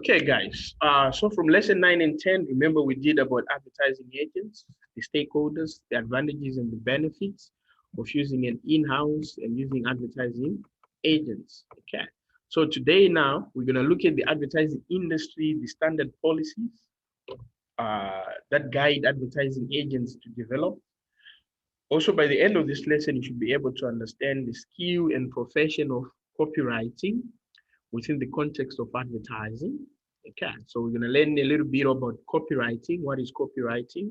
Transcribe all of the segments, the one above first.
Okay, guys. So from lesson 9 and 10, remember we did about advertising agents, the stakeholders, the advantages and the benefits of using an in-house and using advertising agents. Okay. So today now we're gonna look at the advertising industry, the standard policies that guide advertising agents to develop. Also, by the end of this lesson, you should be able to understand the skill and profession of copywriting within the context of advertising. Okay, so we're going to learn a little bit about copywriting. What is copywriting?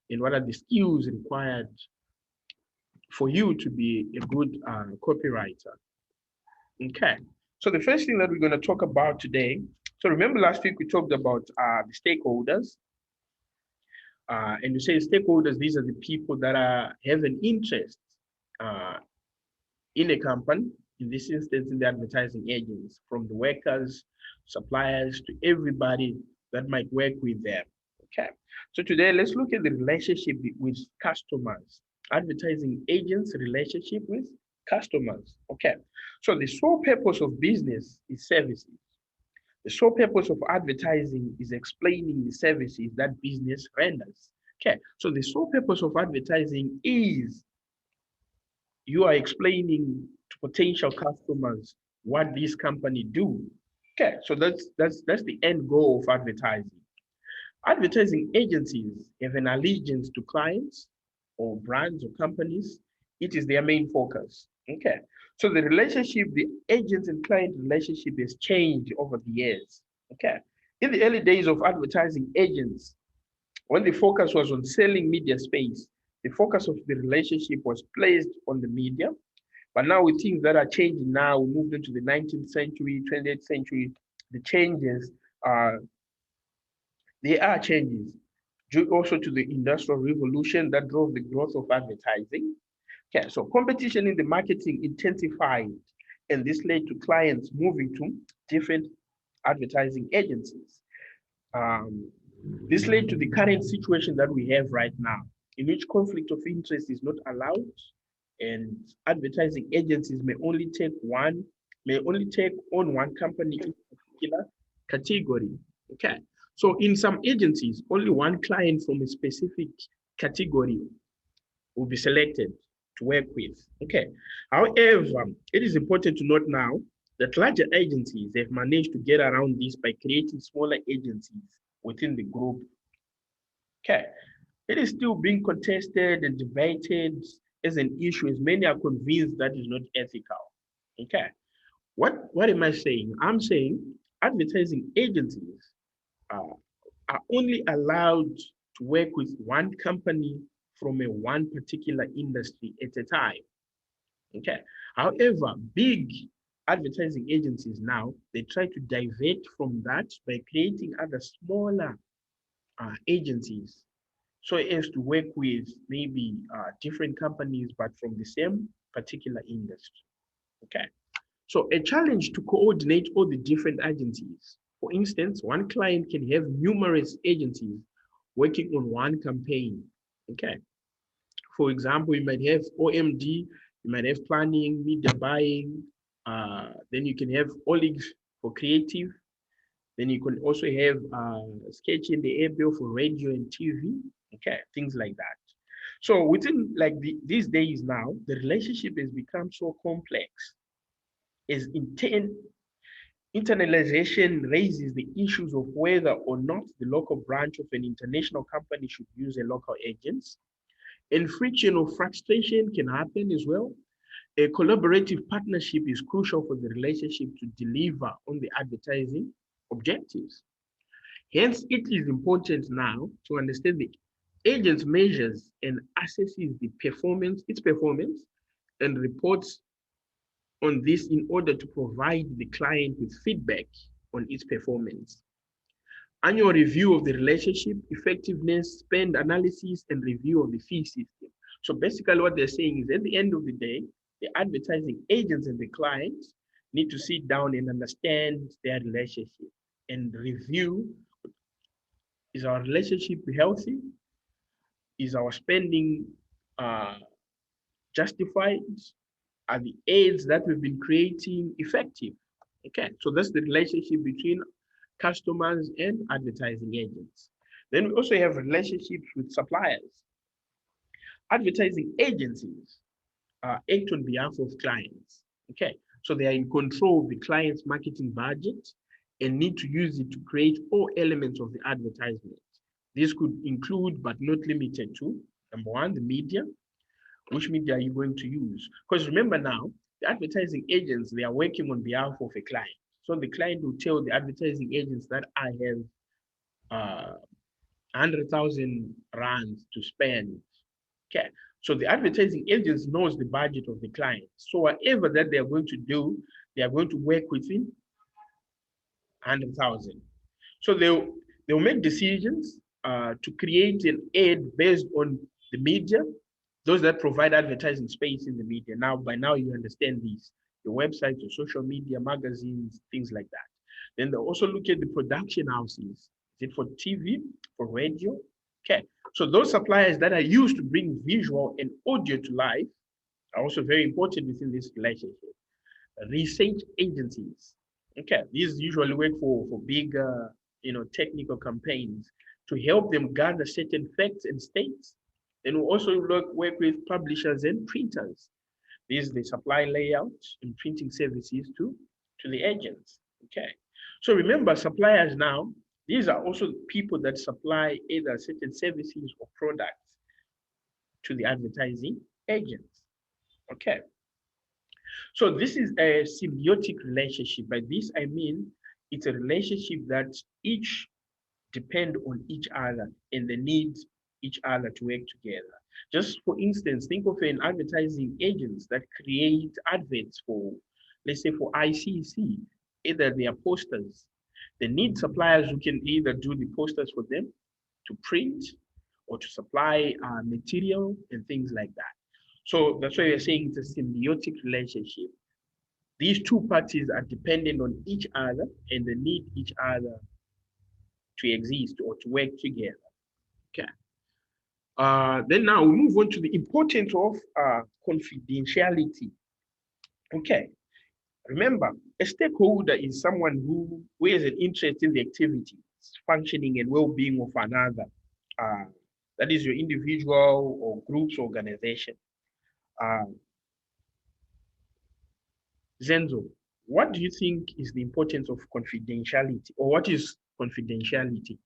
And what are the skills required for you to be a good copywriter? Okay, so the first thing that we're going to talk about today. So remember last week we talked about the stakeholders. And you say stakeholders, these are the people that have an interest uh, in a company, in this instance, in the advertising agents, from the workers, suppliers, to everybody that might work with them. Okay. So today, let's look at the relationship with customers, advertising agents' relationship with customers. Okay. So the sole purpose of business is services. The sole purpose of advertising is explaining the services that business renders. Okay. So the sole purpose of advertising is you are explaining to potential customers what this company do. Okay, so that's the end goal of advertising. Advertising agencies have an allegiance to clients or brands or companies. It is their main focus. Okay, so the relationship, the agent and client relationship has changed over the years. Okay, in the early days of advertising agents, when the focus was on selling media space, the focus of the relationship was placed on the media. But now with things that are changing now, we moved into the 19th century, 20th century, the changes are, there are changes due also to the industrial revolution that drove the growth of advertising. Okay, so competition in the marketing intensified, and this led to clients moving to different advertising agencies. Um, this led to the current situation that we have right now, in which conflict of interest is not allowed, and advertising agencies may only take on one company in a particular category. Okay. So in some agencies, only one client from a specific category will be selected to work with. Okay. However, it is important to note now that larger agencies have managed to get around this by creating smaller agencies within the group. Okay. It is still being contested and debated as an issue, as many are convinced that is not ethical. Okay. What am I saying? I'm saying advertising agencies are only allowed to work with one company from a one particular industry at a time. Okay. However, big advertising agencies now they try to divert from that by creating other smaller agencies so as to work with maybe different companies but from the same particular industry. Okay. So a challenge to coordinate all the different agencies. For instance, one client can have numerous agencies working on one campaign. Okay. For example, you might have OMD, you might have planning, media buying, then you can have Olig for creative, then you can also have Sketch in the Airbill for radio and TV, okay, things like that. So within like these days now, the relationship has become so complex. Is internalization raises the issues of whether or not the local branch of an international company should use a local agent. And friction or frustration can happen as well. A collaborative partnership is crucial for the relationship to deliver on the advertising objectives. Hence, it is important now to understand the agent measures and assesses its performance, and reports on this in order to provide the client with feedback on its performance. Annual review of the relationship, effectiveness, spend analysis, and review of the fee system. So basically what they're saying is at the end of the day, the advertising agents and the clients need to sit down and understand their relationship and review, is our relationship healthy? Is our spending uh, justified? Are the ads that we've been creating effective? Okay, so that's the relationship between customers, and advertising agents. Then we also have relationships with suppliers. Advertising agencies act on behalf of clients. Okay, so they are in control of the client's marketing budget and need to use it to create all elements of the advertisement. This could include, but not limited to, number one, the media. Which media are you going to use? Because remember now, the advertising agents, they are working on behalf of a client. So the client will tell the advertising agents that I have 100,000 rands to spend. Okay, so the advertising agents knows the budget of the client. So whatever that they are going to do, they are going to work within 100,000. So they'll make decisions to create an ad based on the media, those that provide advertising space in the media. Now, by now you understand these, your websites, your social media, magazines, things like that. Then they also look at the production houses. Is it for TV, for radio? Okay, so those suppliers that are used to bring visual and audio to life are also very important within this relationship. Research agencies. Okay, these usually work for big, technical campaigns to help them gather certain facts and states. Then we also work with publishers and printers. These they supply layouts and printing services to the agents. Okay, so remember, suppliers now, these are also people that supply either certain services or products to the advertising agents. Okay, so this is a symbiotic relationship. By this, I mean it's a relationship that each depend on each other and they need each other to work together. Just for instance, think of an advertising agents that create adverts for, let's say for ICC, either they are posters. They need suppliers who can either do the posters for them to print or to supply material and things like that. So that's why we're saying it's a symbiotic relationship. These two parties are dependent on each other and they need each other to exist or to work together. Okay. Then now we move on to the importance of confidentiality. Okay. Remember, a stakeholder is someone who has an interest in the activity, functioning and well-being of another. That is your individual or groups organization. Zenzo, what do you think is the importance of confidentiality, or what is confidentiality?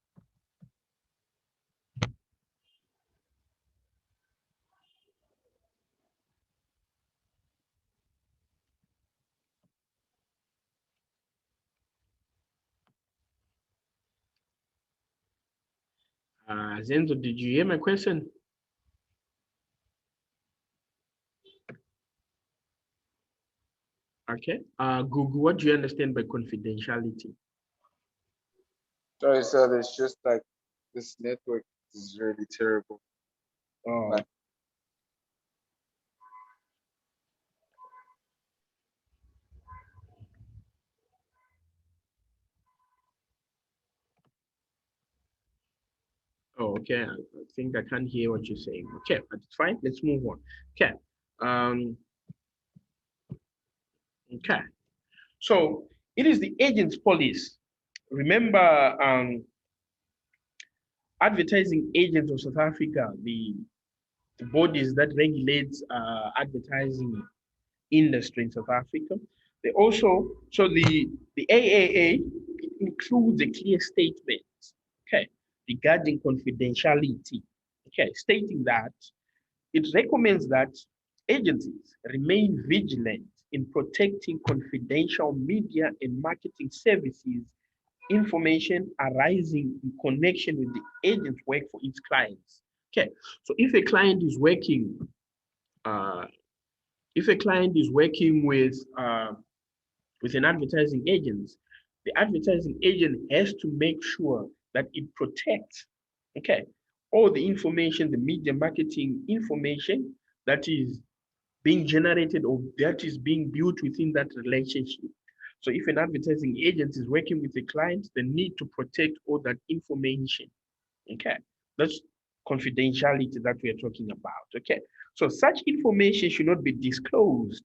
Zenzo, did you hear my question? Okay. Google, what do you understand by confidentiality? Sorry, sir. It's just like this network is really terrible. Oh. Like, Oh, okay. I think I can't hear what you're saying. Okay, but it's fine. Let's move on. Okay. Okay. So it is the agent's policy. Remember, advertising agents of South Africa, the bodies that regulate advertising industry in South Africa. They also, so the AAA includes a clear statement, okay, regarding confidentiality, okay, stating that it recommends that agencies remain vigilant in protecting confidential media and marketing services information arising in connection with the agent's work for its clients. Okay, so if a client is working with an advertising agent, the advertising agent has to make sure that it protects, okay, all the information, the media marketing information that is being generated or that is being built within that relationship. So if an advertising agent is working with a client, they need to protect all that information. Okay, that's confidentiality that we are talking about. Okay, so such information should not be disclosed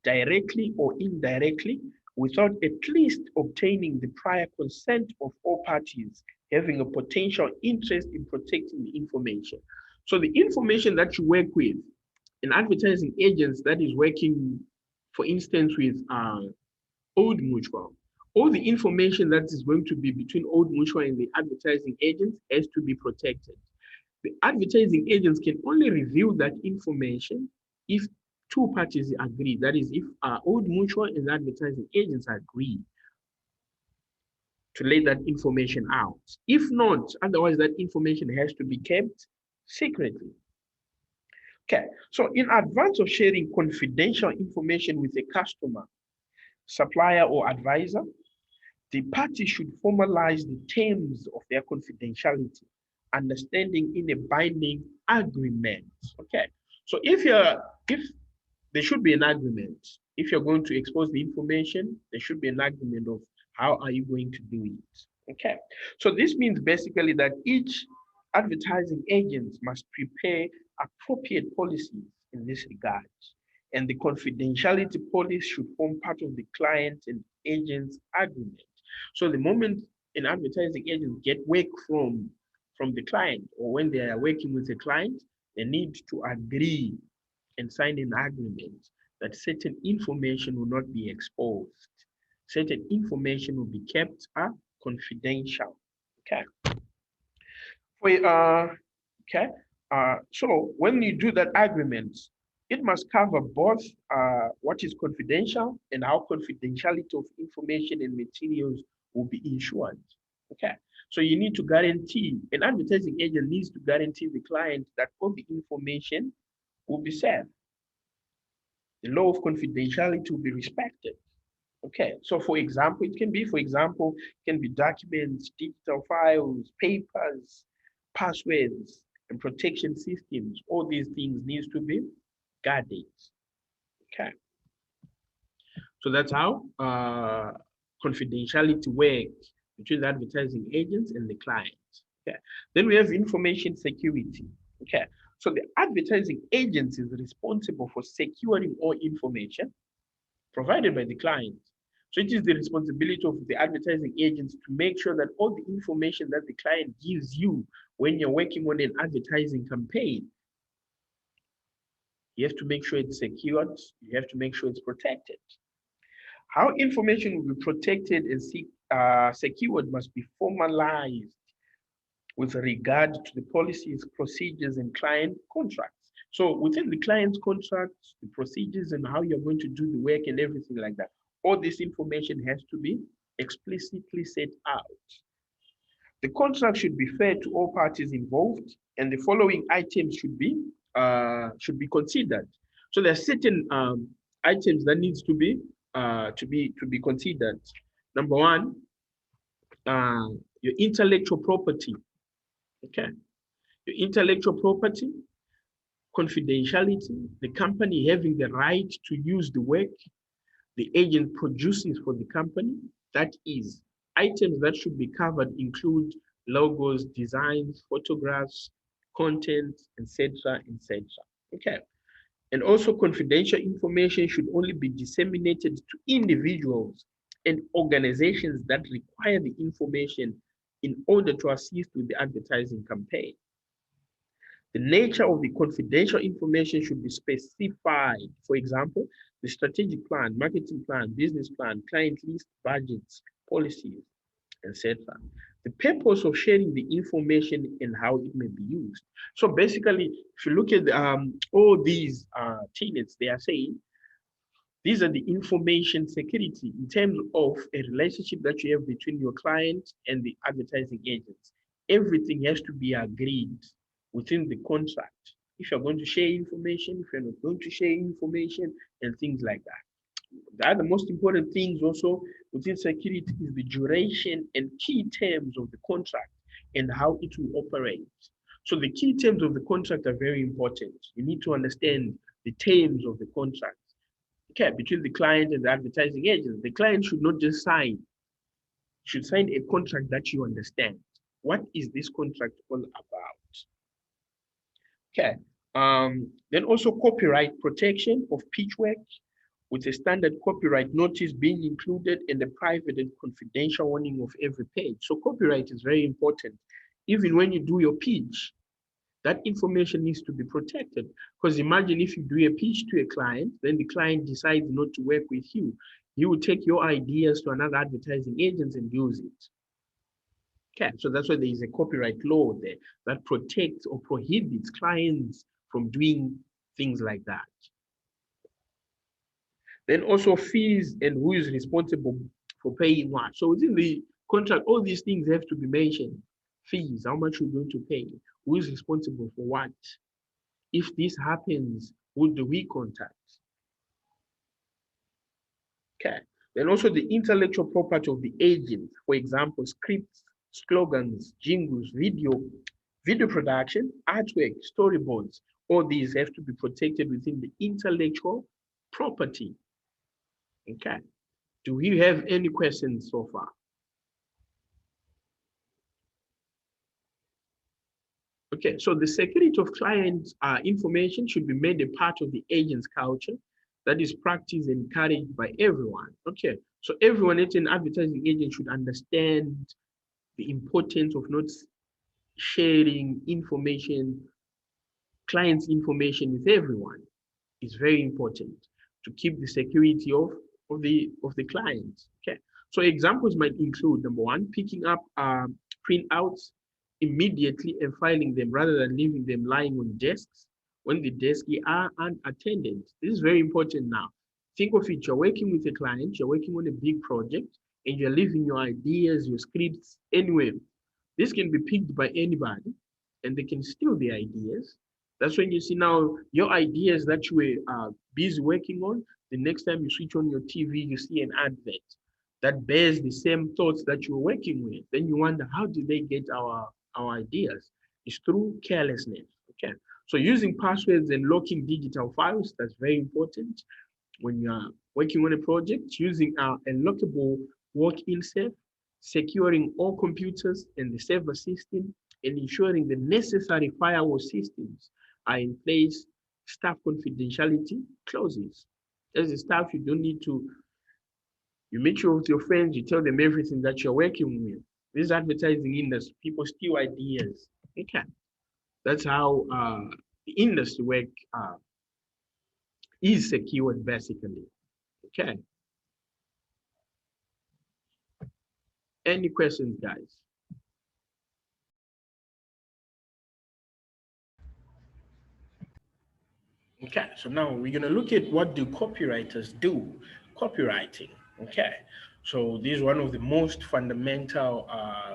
directly or indirectly without at least obtaining the prior consent of all parties having a potential interest in protecting the information. So the information that you work with, an advertising agents that is working, for instance, with Old Mutual, all the information that is going to be between Old Mutual and the advertising agents has to be protected. The advertising agents can only reveal that information if two parties agree. That is, if Old Mutual and the advertising agents agree to lay that information out. If not, otherwise that information has to be kept secretly. Okay, so in advance of sharing confidential information with a customer, supplier, or advisor, the party should formalize the terms of their confidentiality, understanding in a binding agreement. Okay, so if there should be an agreement, if you're going to expose the information, there should be an agreement of how are you going to do it. Okay, so this means basically that each advertising agent must prepare appropriate policies in this regard, and the confidentiality policy should form part of the client and agent's agreement. So the moment an advertising agent get work from the client, or when they are working with a client, they need to agree and sign an agreement that certain information will not be exposed. Certain information will be kept confidential. Okay. Okay. So when you do that agreement, it must cover both what is confidential and how confidentiality of information and materials will be ensured. Okay. So you need to guarantee, an advertising agent needs to guarantee the client that all the information will be safe. The law of confidentiality will be respected. Okay, so for example, it can be, documents, digital files, papers, passwords, and protection systems. All these things needs to be guarded. Okay, so that's how confidentiality works between the advertising agents and the clients. Okay, then we have information security. Okay, so the advertising agency is responsible for securing all information provided by the client. So it is the responsibility of the advertising agents to make sure that all the information that the client gives you when you're working on an advertising campaign, you have to make sure it's secured, you have to make sure it's protected. How information will be protected and secured must be formalized with regard to the policies, procedures, and client contracts. So within the client's contracts, the procedures and how you're going to do the work and everything like that, all this information has to be explicitly set out. The contract should be fair to all parties involved, and the following items should be considered. So there are certain items that needs to be considered. Number one, your intellectual property. Okay, your intellectual property, confidentiality, the company having the right to use the work the agent produces for the company. That is, items that should be covered include logos, designs, photographs, content, etc., etc. Okay. And also confidential information should only be disseminated to individuals and organizations that require the information in order to assist with the advertising campaign. The nature of the confidential information should be specified. For example, the strategic plan, marketing plan, business plan, client list, budgets, policies, etc. The purpose of sharing the information and how it may be used. So basically, if you look at all these tenets, they are saying these are the information security in terms of a relationship that you have between your client and the advertising agents. Everything has to be agreed within the contract. If you're going to share information, if you're not going to share information, and things like that. The other most important things also within security is the duration and key terms of the contract and how it will operate. So the key terms of the contract are very important. You need to understand the terms of the contract. Okay, between the client and the advertising agent. The client should not just sign, should sign a contract that you understand. What is this contract all about? Okay. Then also copyright protection of pitch work, with a standard copyright notice being included and a private and confidential warning of every page. So copyright is very important. Even when you do your pitch, that information needs to be protected. Because imagine if you do a pitch to a client, then the client decides not to work with you. You will take your ideas to another advertising agent and use it. Okay, so that's why there is a copyright law there that protects or prohibits clients from doing things like that. Then also fees and who is responsible for paying what. So within the contract, all these things have to be mentioned. Fees, how much you're going to pay, who is responsible for what. If this happens, who do we contact? Okay. Then also the intellectual property of the agent, for example, scripts, slogans, jingles, video production, artwork, storyboards, all these have to be protected within the intellectual property. Okay. Do we have any questions so far? Okay, so the security of client information should be made a part of the agent's culture that is practiced and encouraged by everyone. Okay, so everyone at an advertising agent should understand the importance of not sharing information, clients' information with everyone. It's very important to keep the security of the client. Okay, so examples might include number one, picking up printouts immediately and filing them rather than leaving them lying on desks when the desks are unattended. This is very important now. Think of it, you're working with a client, you're working on a big project, and you're leaving your ideas, your scripts anywhere. This can be picked by anybody, and they can steal the ideas. That's when you see now your ideas that you were busy working on, the next time you switch on your TV, you see an advert that bears the same thoughts that you were working with. Then you wonder, how did they get our ideas? It's through carelessness. Okay. So using passwords and locking digital files, that's very important. When you are working on a project, using a lockable walk-in safe, securing all computers and the server system, and ensuring the necessary firewall systems are in place, staff confidentiality clauses. As a staff, you don't need to, you make sure with your friends, you tell them everything that you're working with. This advertising industry, people steal ideas. Okay. That's how the industry work is secured basically. Okay. Any questions, guys? Okay, so now we're gonna look at what do copywriters do, copywriting. Okay, so this is one of the most fundamental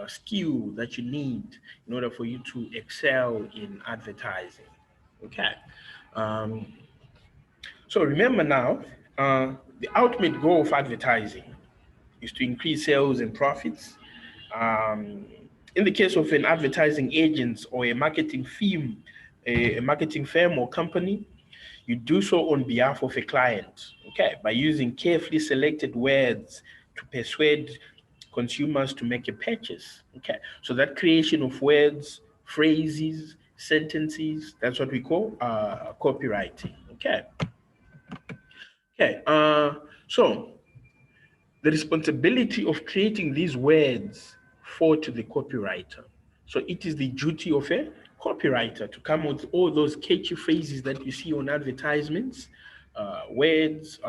skill that you need in order for you to excel in advertising. Okay, um, so remember now, the ultimate goal of advertising is to increase sales and profits. Um, in the case of an advertising agent or a marketing firm, a marketing firm or company, you do so on behalf of a client, okay, by using carefully selected words to persuade consumers to make a purchase, okay. So that creation of words, phrases, sentences, that's what we call copywriting, okay. Okay, so the responsibility of creating these words fall to the copywriter. So it is the duty of a copywriter to come up with all those catchy phrases that you see on advertisements, words,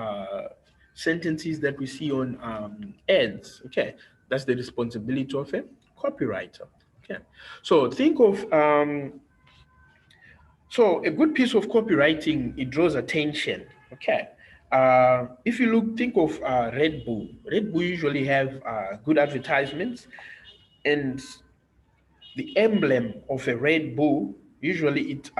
sentences that we see on ads. Okay, that's the responsibility of a copywriter. Okay, so think of so a good piece of copywriting, it draws attention. Okay. If you think of Red Bull. Red Bull usually have good advertisements, and the emblem of a Red Bull usually it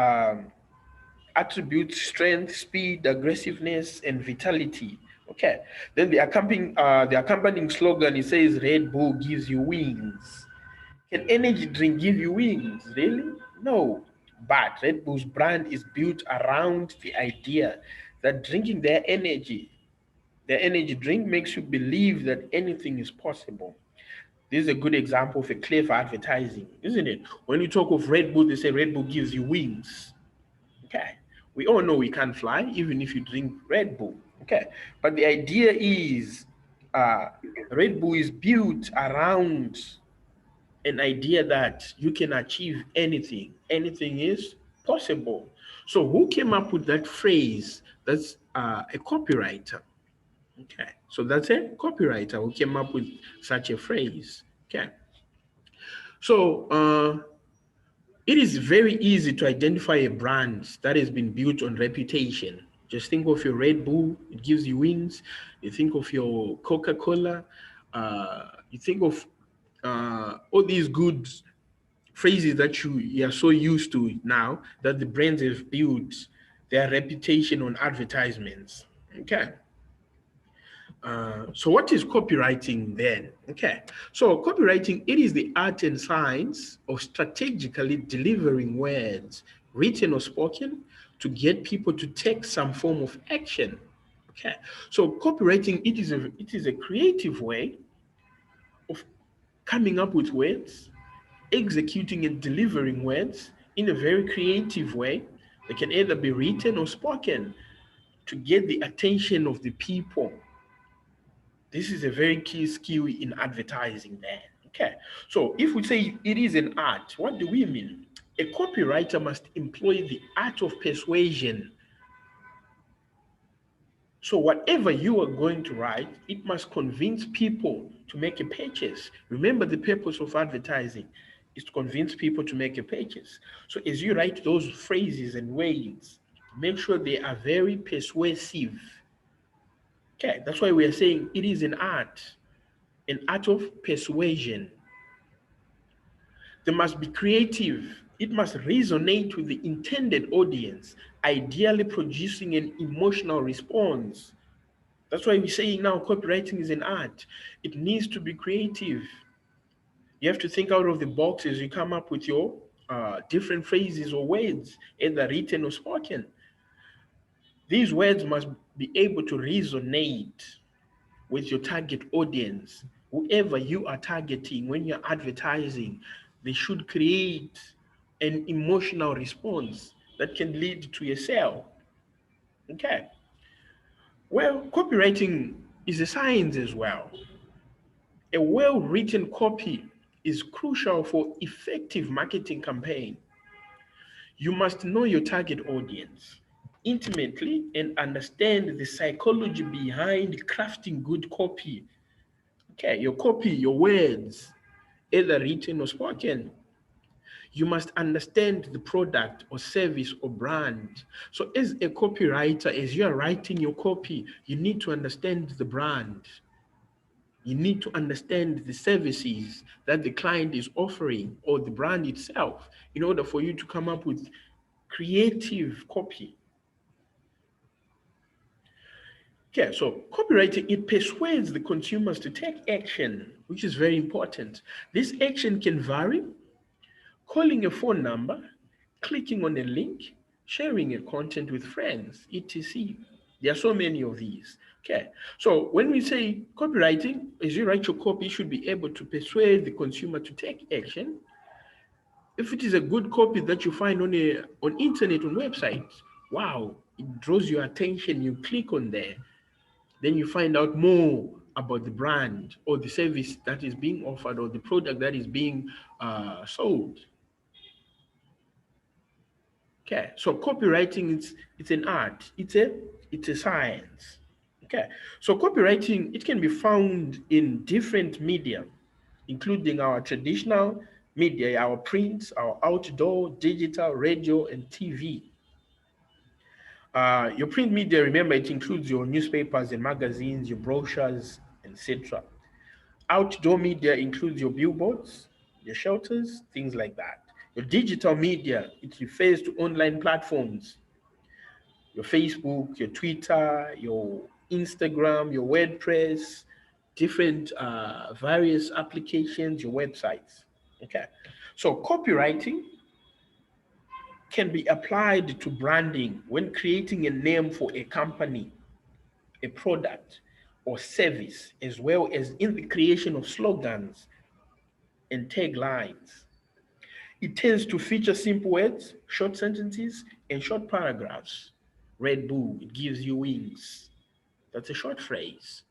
attributes strength, speed, aggressiveness, and vitality. Okay. Then the accompanying slogan, it says Red Bull gives you wings. Can energy drink give you wings? Really? No. But Red Bull's brand is built around the idea that drinking their energy drink makes you believe that anything is possible. This is a good example of a clever advertising, isn't it? When you talk of Red Bull, they say Red Bull gives you wings. Okay. We all know we can't fly even if you drink Red Bull. Okay, but the idea is uh, Red Bull is built around an idea that you can achieve anything. Anything is possible. So who came up with that phrase? That's a copywriter. Okay, so that's a copywriter who came up with such a phrase. Okay, so it is very easy to identify a brand that has been built on reputation. Just think of your Red Bull, it gives you wings. You think of your Coca-Cola, you think of all these good phrases that you are so used to now that the brands have built their reputation on advertisements. Okay. So what is copywriting then? Okay, so copywriting, it is the art and science of strategically delivering words, written or spoken, to get people to take some form of action. Okay, so copywriting, it is a creative way of coming up with words, executing and delivering words in a very creative way. They can either be written or spoken to get the attention of the people. This is a very key skill in advertising there. Okay. So if we say it is an art, what do we mean? A copywriter must employ the art of persuasion. So whatever you are going to write, it must convince people to make a purchase. Remember, the purpose of advertising is to convince people to make a purchase. So as you write those phrases and words, make sure they are very persuasive. Okay, that's why we are saying it is an art of persuasion. They must be creative. It must resonate with the intended audience, ideally producing an emotional response. That's why we're saying now copywriting is an art. It needs to be creative. You have to think out of the box as you come up with your different phrases or words, either written or spoken. These words must be able to resonate with your target audience. Whoever you are targeting when you're advertising, they should create an emotional response that can lead to a sale. Okay. Well, copywriting is a science as well. A well written copy is crucial for effective marketing campaign. You must know your target audience intimately and understand the psychology behind crafting good copy. Okay, your copy, your words, either written or spoken. You must understand the product or service or brand. So, as a copywriter, as you are writing your copy, you need to understand the brand. You need to understand the services that the client is offering or the brand itself in order for you to come up with creative copy. Okay, so copywriting, it persuades the consumers to take action, which is very important. This action can vary: calling a phone number, clicking on a link, sharing a content with friends, etc. There are so many of these. Okay, so when we say copywriting, as you write your copy, you should be able to persuade the consumer to take action. If it is a good copy that you find on internet, on websites, wow, it draws your attention. You click on there, then you find out more about the brand or the service that is being offered or the product that is being sold. Okay, so copywriting is it's an art. It's a science. Okay, so copywriting, it can be found in different media, including our traditional media, our print, our outdoor, digital, radio, and TV. Your print media, remember, it includes your newspapers and magazines, your brochures, etc. Outdoor media includes your billboards, your shelters, things like that. Your digital media, it refers to online platforms, your Facebook, your Twitter, your Instagram, your WordPress, different various applications, your websites. Okay. So copywriting can be applied to branding when creating a name for a company, a product, or service, as well as in the creation of slogans and taglines. It tends to feature simple words, short sentences, and short paragraphs. Red Bull, it gives you wings. That's a short phrase.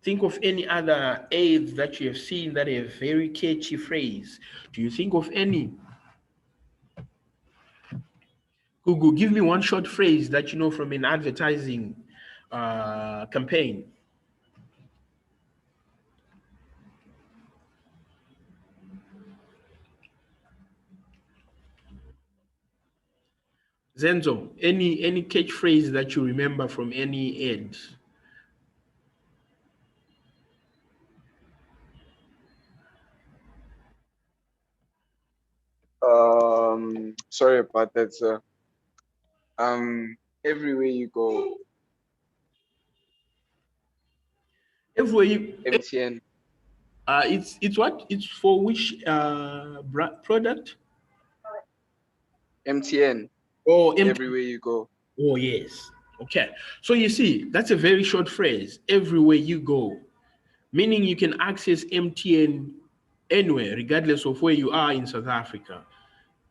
Think of any other ads that you have seen that have very catchy phrase. Do you think of any? Google, give me one short phrase that you know from an advertising campaign. Zenzo, any catchphrase that you remember from any ad? Sorry about that, sir. Everywhere you go, Everywhere you, MTN, it's what? It's for which product? MTN, Oh, everywhere you go. oh yes. Okay. So you see, that's a very short phrase. Everywhere you go, meaning you can access MTN anywhere, regardless of where you are in South Africa.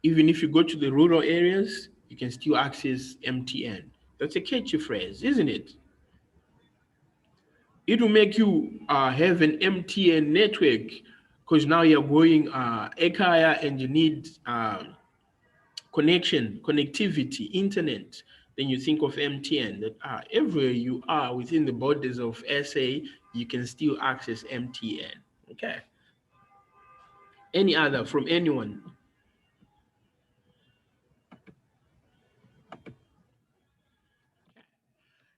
Even if you go to the rural areas, you can still access MTN. That's a catchy phrase, isn't it? It will make you have an MTN network because now you're going Ekaya and you need connectivity, internet. Then you think of MTN that everywhere you are within the borders of SA, you can still access MTN. Okay. Any other from anyone?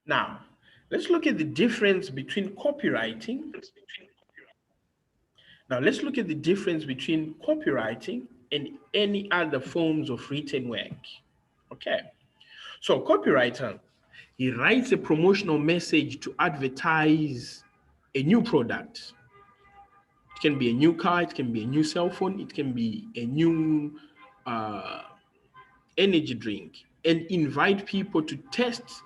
Now, let's look at the difference between copywriting. Now, let's look at the difference between copywriting and any other forms of written work. Okay. So, copywriter, he writes a promotional message to advertise a new product. It can be a new car, it can be a new cell phone, it can be a new uh, energy drink, and invite people to test.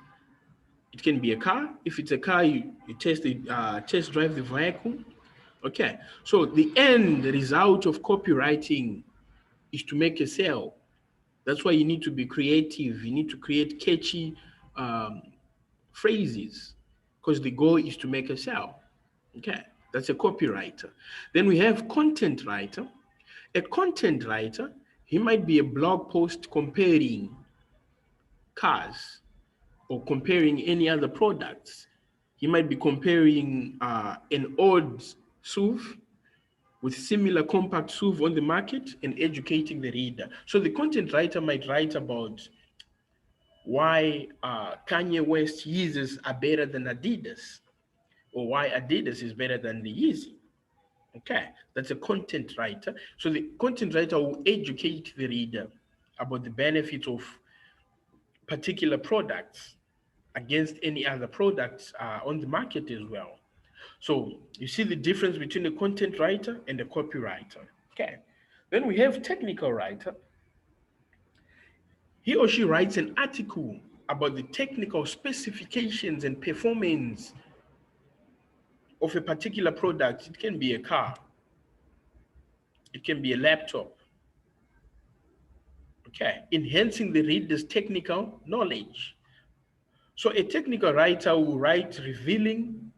It can be a car. If it's a car, you test drive the vehicle. Okay, so the end result of copywriting is to make a sale. That's why you need to be creative. You need to create catchy um, phrases because the goal is to make a sale. Okay, that's a copywriter. Then we have content writer. A content writer, he might be a blog post comparing cars or comparing any other products. He might be comparing an old SUV with similar compact SUV on the market and educating the reader. So the content writer might write about why Kanye West Yeezys are better than Adidas, or why Adidas is better than the Yeezy. Okay, that's a content writer. So the content writer will educate the reader about the benefits of particular products against any other products on the market as well. So you see the difference between a content writer and a copywriter. Okay. Then we have technical writer. He or she writes an article about the technical specifications and performance of a particular product. It can be a car, it can be a laptop. Okay, enhancing the reader's technical knowledge. So a technical writer will write revealing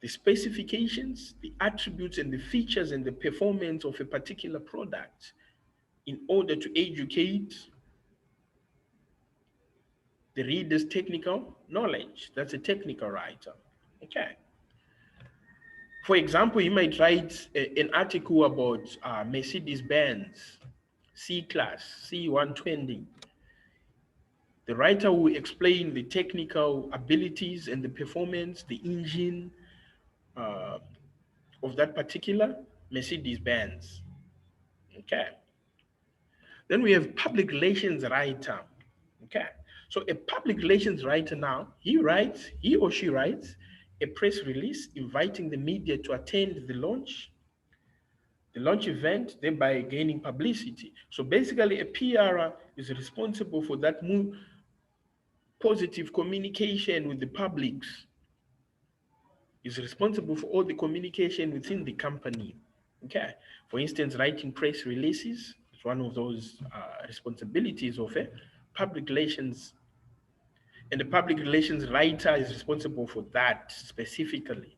the specifications, the attributes, and the features and the performance of a particular product in order to educate the reader's technical knowledge. That's a technical writer. Okay. For example, you might write an article about Mercedes-Benz C-Class, C120. The writer will explain the technical abilities and the performance, the engine uh, of that particular Mercedes-Benz. Okay. Then we have public relations writer. Okay. So a public relations writer now, he or she writes a press release inviting the media to attend the launch event, thereby gaining publicity. So basically a PR is responsible for that positive communication with the publics, is responsible for all the communication within the company. Okay. For instance, writing press releases is one of those responsibilities of a public relations And the public relations writer is responsible for that specifically.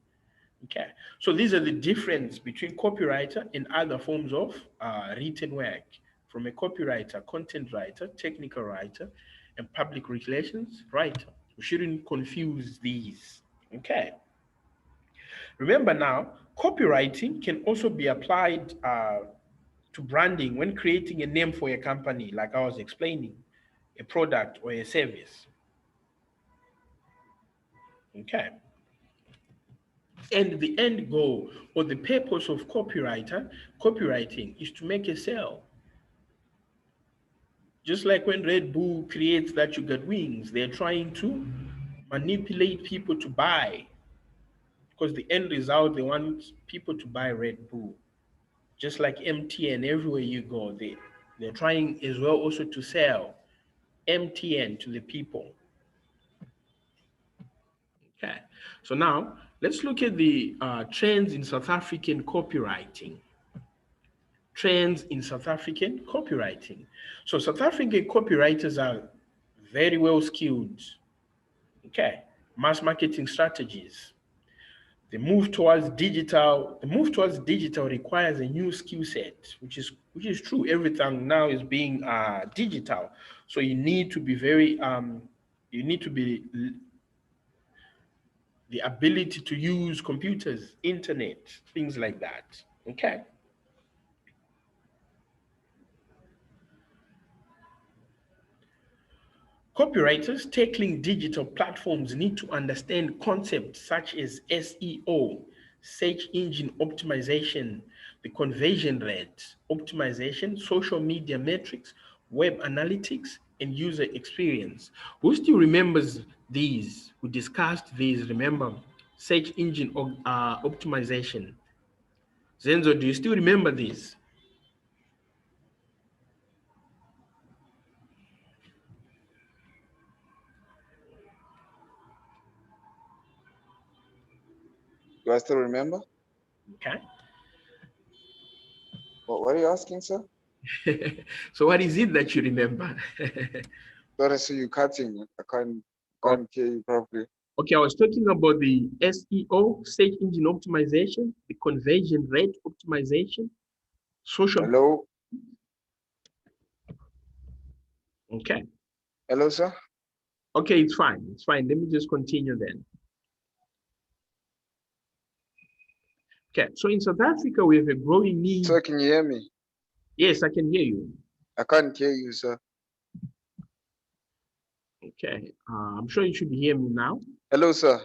Okay, so these are the difference between copywriter and other forms of written work. From a copywriter, content writer, technical writer, and public relations writer. We shouldn't confuse these. Okay. Remember now, copywriting can also be applied to branding when creating a name for a company, like I was explaining, a product or a service. Okay. And the end goal or the purpose of copywriting is to make a sale. Just like when Red Bull creates that you got wings, they're trying to manipulate people to buy because the end result, they want people to buy Red Bull. Just like MTN, everywhere you go, they're trying as well also to sell MTN to the people. Okay, so now let's look at the trends in South African copywriting. Trends in South African copywriting. So South African copywriters are very well skilled. Okay, mass marketing strategies. The move towards digital requires a new skill set, which is true. Everything now is being digital. So you need to be very you need to be the ability to use computers, internet, things like that. Okay. Copywriters tackling digital platforms need to understand concepts such as SEO, search engine optimization, the conversion rate optimization, social media metrics, web analytics, and user experience. Who still remembers these? Who discussed these? Remember, search engine optimization. Zenzo, do you still remember this? Do I still remember? Okay. What are you asking, sir? So what is it that you remember? Sorry, so you cutting. I can't hear you properly. Okay, I was talking about the SEO, search engine optimization, the conversion rate optimization, social. Hello? Okay. Hello, sir? Okay, it's fine. It's fine. Let me just continue then. Okay, so in South Africa, we have a growing need. Sir, can you hear me? Yes, I can hear you. I can't hear you, sir. Okay, I'm sure you should hear me now. Hello, sir.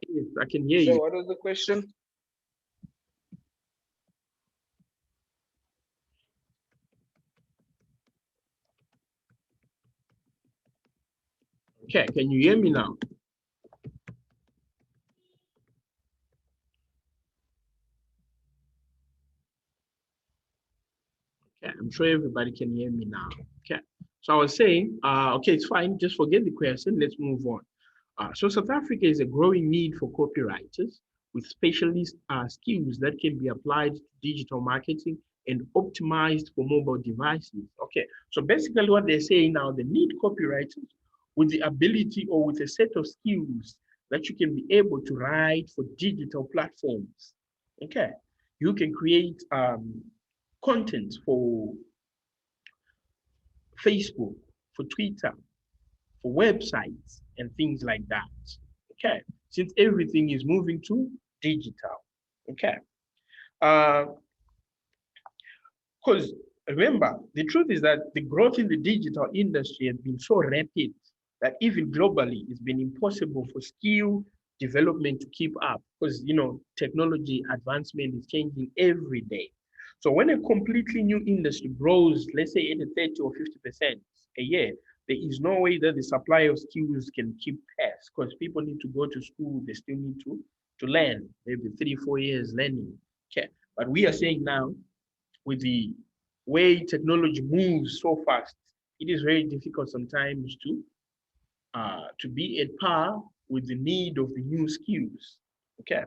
Yes, I can hear So you. what was the question? Okay, can you hear me now? Okay, I'm sure everybody can hear me now. Okay, so I was saying, okay, it's fine. Just forget the question. Let's move on. So South Africa is a growing need for copywriters with specialist skills that can be applied to digital marketing and optimized for mobile devices. Okay, so basically what they're saying now, they need copywriters with the ability or with a set of skills that you can be able to write for digital platforms. Okay, you can create content for Facebook, for Twitter, for websites and things like that. Okay, since everything is moving to digital. Okay, because remember, the truth is that the growth in the digital industry has been so rapid that even globally, it's been impossible for skill development to keep up because technology advancement is changing every day. So when a completely new industry grows, let's say at a 30 or 50% a year, there is no way that the supply of skills can keep pace because people need to go to school, they still need to learn, maybe 3, 4 years learning. Okay. But we are saying now, with the way technology moves so fast, it is very difficult sometimes to be at par with the need of the new skills. Okay.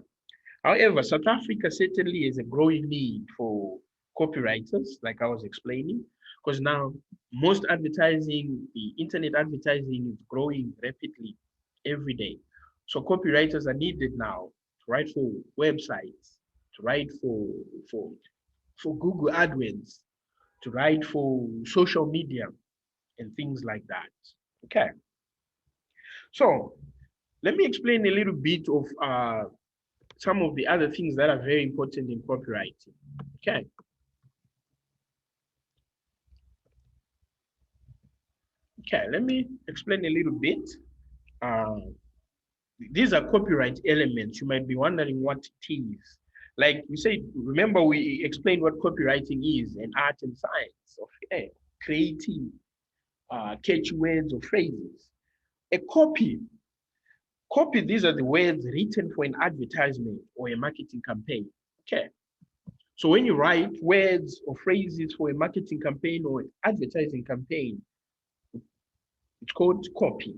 However, South Africa certainly has a growing need for copywriters, like I was explaining, because now most advertising, the internet advertising is growing rapidly every day. So copywriters are needed now to write for websites, to write for Google AdWords, to write for social media and things like that. Okay. So let me explain a little bit of some of the other things that are very important in copywriting. Okay. Okay, let me explain a little bit. These are copyright elements. You might be wondering what it is. Like we said, remember we explained what copywriting is, an art and science of creating catchy words or phrases. A copy, these are the words written for an advertisement or a marketing campaign. Okay. So when you write words or phrases for a marketing campaign or an advertising campaign, it's called copy.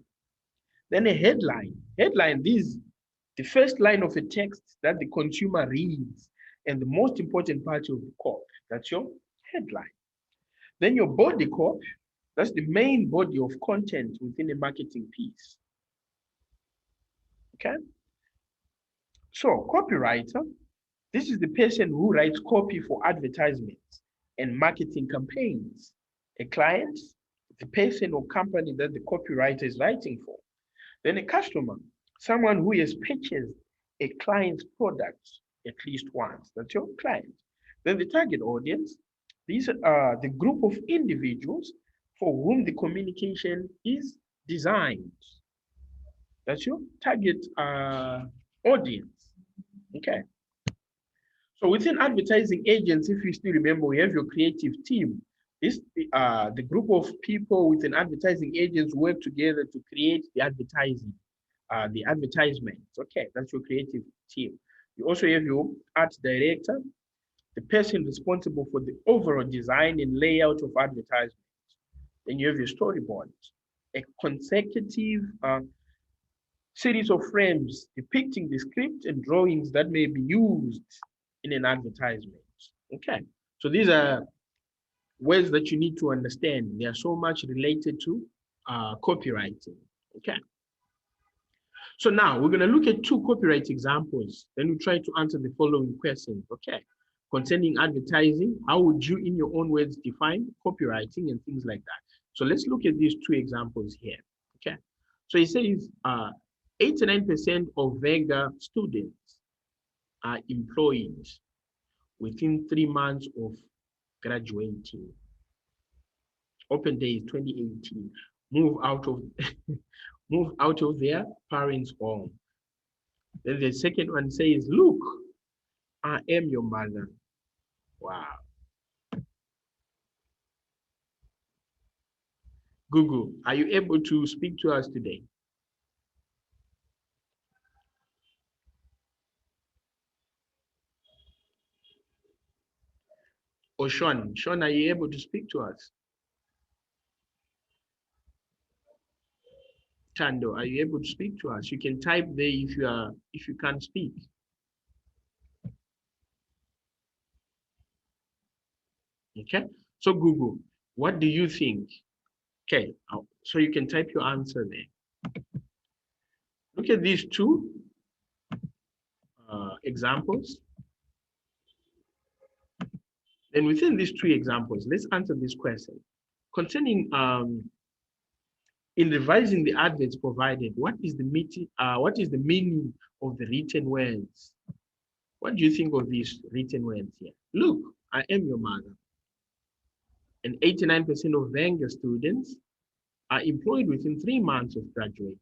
Then a headline. Headline, this the first line of a text that the consumer reads and the most important part of the copy. That's your headline. Then your body copy, that's the main body of content within a marketing piece. Okay? So copywriter, this is the person who writes copy for advertisements and marketing campaigns. A client, the person or company that the copywriter is writing for. Then a customer, someone who has purchased a client's product at least once. That's your client. Then the target audience, these are the group of individuals for whom the communication is designed. That's your target audience. Okay. So within advertising agents, if you still remember, we have your creative team. This the group of people within advertising agents work together to create the advertising, the advertisements. Okay, that's your creative team. You also have your art director, the person responsible for the overall design and layout of advertisements. Then you have your storyboard, a consecutive series of frames depicting the script and drawings that may be used in an advertisement. Okay, so these are words that you need to understand. They are so much related to copywriting. Okay. So now we're going to look at two copyright examples. Then we try to answer the following questions. Okay. Concerning advertising, how would you, in your own words, define copywriting and things like that? So let's look at these two examples here. Okay. So it says 89% of Vega students are employed within 3 months of graduating. Open day is 2018. Move out of their parents' home. Then the second one says, look, I am your mother. Wow. Google, are you able to speak to us today? Or Sean, are you able to speak to us? Tando, are you able to speak to us? You can type there if you can't speak. Okay, so Google, what do you think? Okay, so you can type your answer there. Look at these two examples. Then within these two examples, let's answer this question. Concerning in revising the adverts provided, what is the meaning of the written words? What do you think of these written words here? Look, I am your mother. And 89% of Wenger students are employed within 3 months of graduating.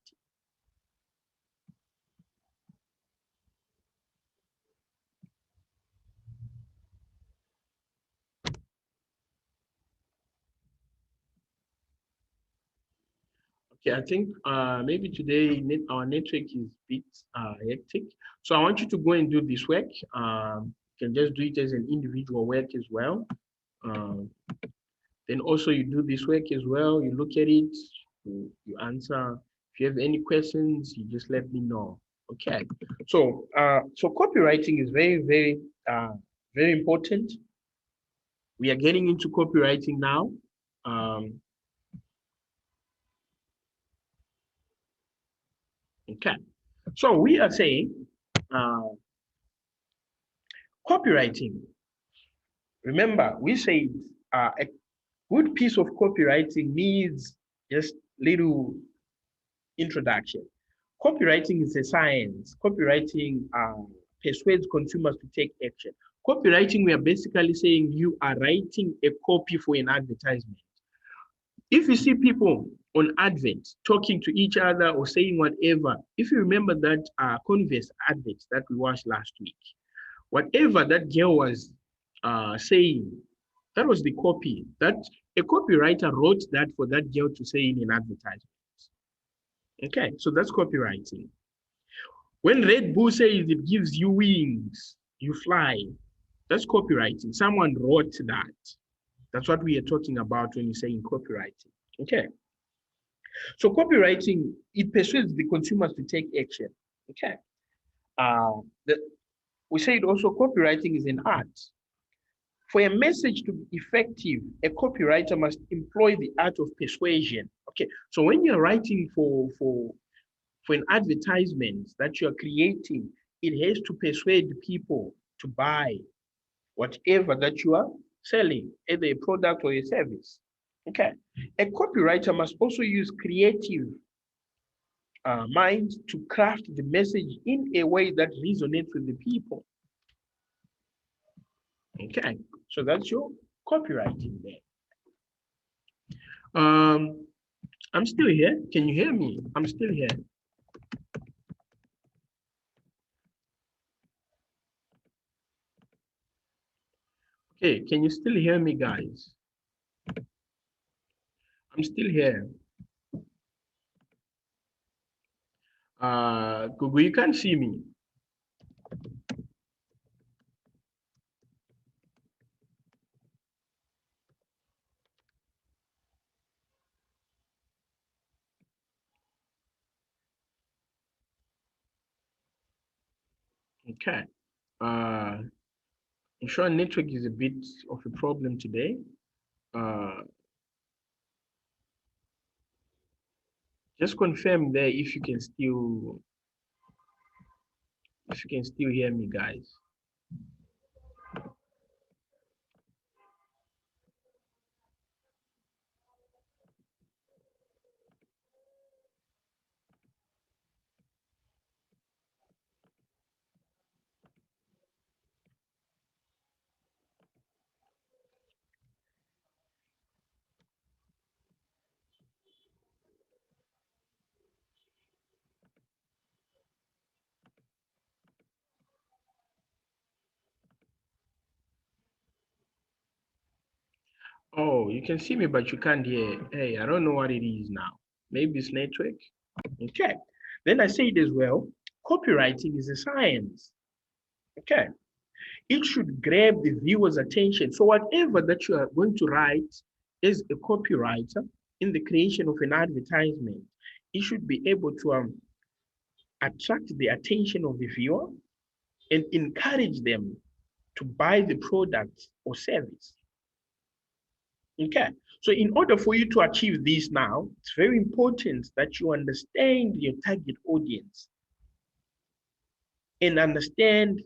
Okay, I think maybe today our network is a bit hectic. So I want you to go and do this work. You can just do it as an individual work as well. Then also you do this work as well. You look at it, you answer. If you have any questions, you just let me know. Okay. So so copywriting is very, very, very important. We are getting into copywriting now. Okay, so we are saying copywriting. Remember, we said a good piece of copywriting needs just little introduction. Copywriting is a science. Copywriting persuades consumers to take action. Copywriting, we are basically saying you are writing a copy for an advertisement. If you see people on adverts talking to each other or saying whatever, if you remember that Converse advert that we watched last week, whatever that girl was saying, that was the copy. That a copywriter wrote that for that girl to say in an advertisement. Okay, so that's copywriting. When Red Bull says it gives you wings, you fly, that's copywriting. Someone wrote that. That's what we are talking about when you say in copywriting. Okay. So copywriting, it persuades the consumers to take action. Okay. We said also copywriting is an art. For a message to be effective, a copywriter must employ the art of persuasion. Okay. So when you're writing for an advertisement that you're creating, it has to persuade people to buy whatever that you are selling, either a product or a service. Okay. A copywriter must also use creative mind to craft the message in a way that resonates with the people. Okay. So that's your copywriting there. I'm still here. Can you hear me? I'm still here. Okay, can you still hear me, guys? I'm still here. Google, you can't see me. Okay. I'm sure network is a bit of a problem today. Just confirm there if you can still hear me, guys. Oh, you can see me, but you can't hear. Hey, I don't know what it is now. Maybe it's network. Okay. Then I said as well, copywriting is a science. Okay. It should grab the viewer's attention. So whatever that you are going to write as a copywriter in the creation of an advertisement, it should be able to attract the attention of the viewer and encourage them to buy the product or service. Okay, so in order for you to achieve this now, it's very important that you understand your target audience and understand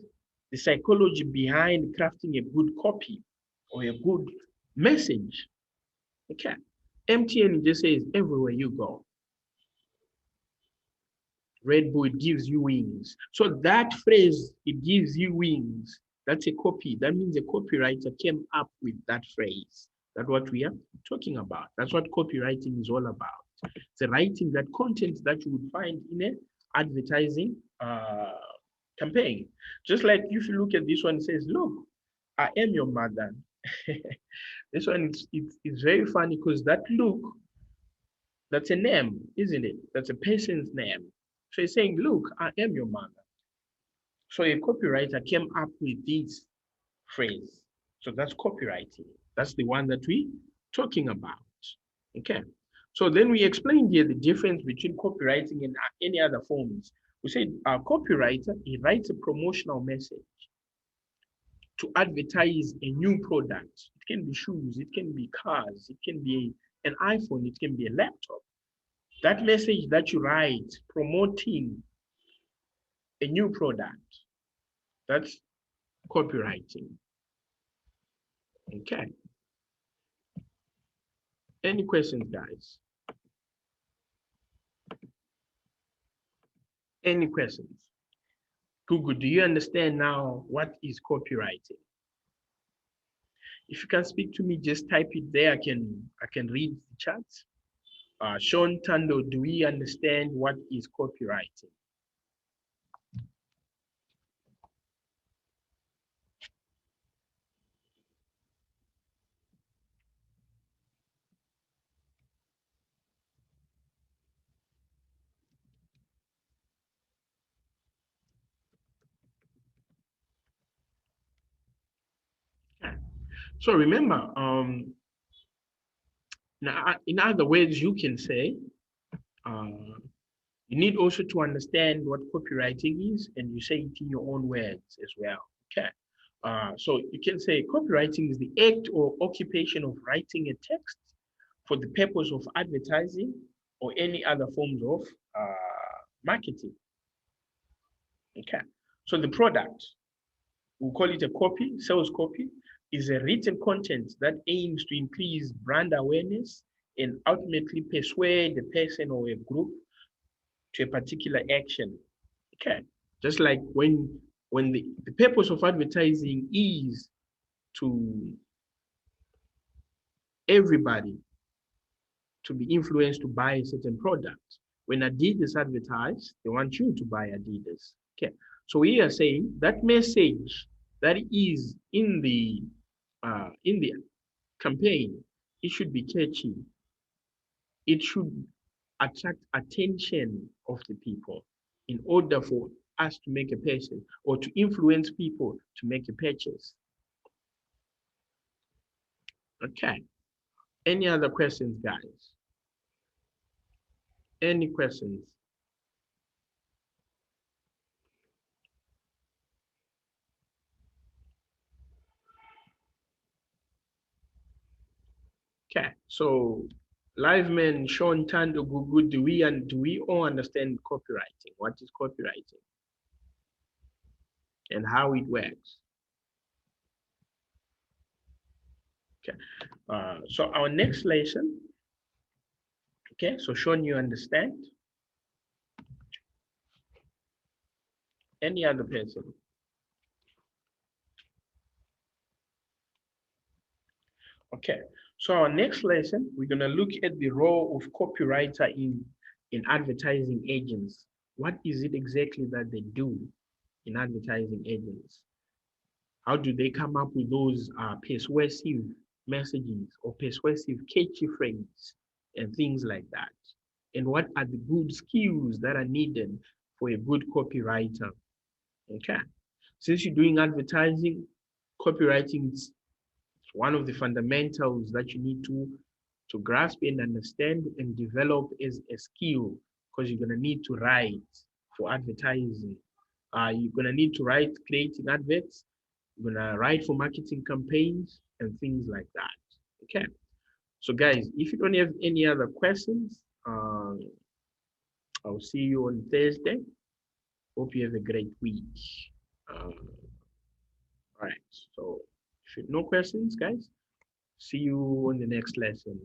the psychology behind crafting a good copy or a good message. Okay, MTN just says everywhere you go. Red Bull, it gives you wings. So that phrase, it gives you wings, that's a copy. That means a copywriter came up with that phrase. That's what we are talking about. That's what copywriting is all about. It's writing that content that you would find in an advertising campaign. Just like if you look at this one, it says, look, I am your mother. This one, it's very funny because that look, that's a name, isn't it? That's a person's name. So he's saying, look, I am your mother. So a copywriter came up with this phrase. So that's copywriting. That's the one that we talking about. Okay. So then we explained here the difference between copywriting and any other forms. We said a copywriter, he writes a promotional message. to advertise a new product. It can be shoes, it can be cars, it can be an iPhone, it can be a laptop. That message that you write promoting a new product, that's copywriting. Okay. Any questions, guys? Any questions? Google, do you understand now what is copywriting? If you can speak to me, just type it there. I can read the chat. Sean Tando, do we understand what is copywriting? Okay. So remember, now, in other words, you can say, you need also to understand what copywriting is, and you say it in your own words as well. Okay. So you can say copywriting is the act or occupation of writing a text for the purpose of advertising or any other forms of marketing. Okay. So the product, we'll call it a copy, sales copy, is a written content that aims to increase brand awareness and ultimately persuade a person or a group to a particular action. Okay. Just like when the purpose of advertising is to everybody to be influenced to buy a certain product. When Adidas advertise, they want you to buy Adidas. Okay. So we are saying that message that is in the campaign, it should be catchy. It should attract attention of the people in order for us to make a purchase or to influence people to make a purchase. Okay. Any other questions, guys? Any questions? Okay. So Liveman, Sean Tando, Gugu, do we all understand copywriting? What is copywriting? And how it works? Okay. So our next lesson, okay, so Sean, you understand? Any other person? Okay, so our next lesson, we're gonna look at the role of copywriter in advertising agents. What is it exactly that they do in advertising agents? How do they come up with those persuasive messages or persuasive catchy phrases and things like that? And what are the good skills that are needed for a good copywriter? Okay, since you're doing advertising, copywriting is one of the fundamentals that you need to grasp and understand and develop as a skill, because you're going to need to write for advertising. You're going to need to write creating adverts. You're going to write for marketing campaigns and things like that. Okay. So guys, if you don't have any other questions, I'll see you on Thursday. Hope you have a great week. All right. So if you have no questions, guys, see you on the next lesson.